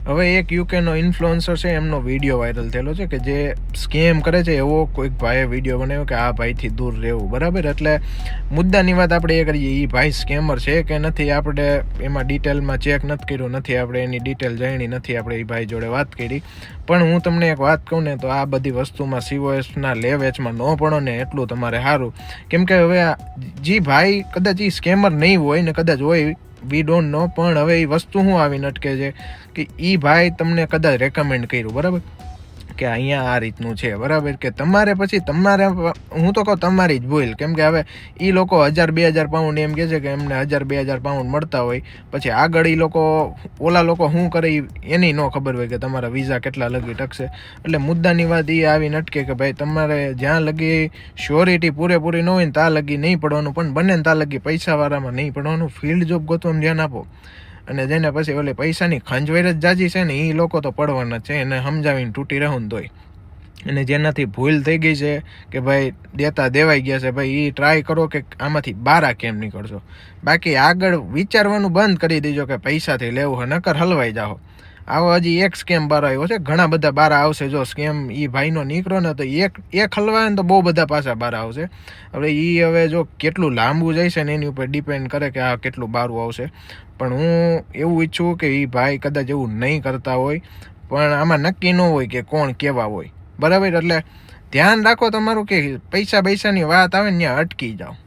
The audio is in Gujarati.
હવે એક યુકેનો ઇન્ફ્લુઅન્સર છે, એમનો વિડીયો વાયરલ થયેલો છે કે જે સ્કેમ કરે છે એવો કોઈક ભાઈએ વિડીયો બનાવ્યો કે આ ભાઈથી દૂર રહેવું, બરાબર. એટલે મુદ્દાની વાત આપણે એ કરીએ, એ ભાઈ સ્કેમર છે કે નથી, આપણે એમાં ડિટેલમાં ચેક નથી કર્યું, નથી આપણે એની ડિટેલ જાણી, નથી આપણે એ ભાઈ જોડે વાત કરી. પણ હું તમને એક વાત કહું ને, તો આ બધી વસ્તુમાં COSના લે વેચમાં ન પડો ને એટલું તમારે સારું. કેમ કે હવે જે ભાઈ કદાચ એ સ્કેમર નહીં હોય ને, કદાચ હોય, વી ડોન્ટ નો, પણ હવે એ વસ્તુ શું આવીને અટકે છે કે એ ભાઈ તમને કદાચ રેકમેન્ડ કર્યું, બરાબર, કે અહીંયા આ રીતનું છે, બરાબર, કે તમારે પછી હું તો કહું તમારી જ ભૂલ. કેમ કે હવે એ લોકો 1000-2000 પાઉન્ડ એમ કહે છે કે એમને 1000-2000 પાઉન્ડ મળતા હોય, પછી આગળ એ લોકો ઓલા લોકો શું કરે એની ન ખબર હોય કે તમારા વિઝા કેટલા લગી ટકશે. એટલે મુદ્દાની વાત એ આવીને અટકે કે ભાઈ તમારે જ્યાં લગી શ્યોરિટી પૂરેપૂરી ન હોય ને ત્યાં લગી નહીં પડવાનું, પણ બને ને ત્યાં લગી પૈસાવાળામાં નહીં પડવાનું. ફિલ્ડ જોબ ગોતવામાં ધ્યાન આપો. અને જેને પછી ઓલે પૈસાની ખંજવેર જ જાજી છે ને, એ લોકો તો પડવાના છે, એને સમજાવીને તૂટી રહું તોય. અને જેનાથી ભૂલ થઈ ગઈ છે કે ભાઈ દેતા દેવાઈ ગયા છે, ભાઈ એ ટ્રાય કરો કે આમાંથી બારા કેમ નીકળશો. બાકી આગળ વિચારવાનું બંધ કરી દેજો કે પૈસાથી લેવું હોય, નકર હલવાઈ જાઓ. આવો હજી એક સ્કેમ બાર આવ્યો છે, ઘણા બધા બારા આવશે. જો સ્કેમ એ ભાઈનો નીકળો ને તો એક હલવાય ને તો બહુ બધા પાછા બારા આવશે. હવે જો કેટલું લાંબુ જાય છે ને એની ઉપર ડિપેન્ડ કરે કે આ કેટલું બારું આવશે. પણ હું એવું ઈચ્છું કે એ ભાઈ કદાચ એવું નહીં કરતા હોય, પણ આમાં નક્કી ન હોય કે કોણ કેવા હોય, બરાબર. એટલે ધ્યાન રાખો તમારું કે પૈસાની વાત આવે ને ત્યાં અટકી જાઓ.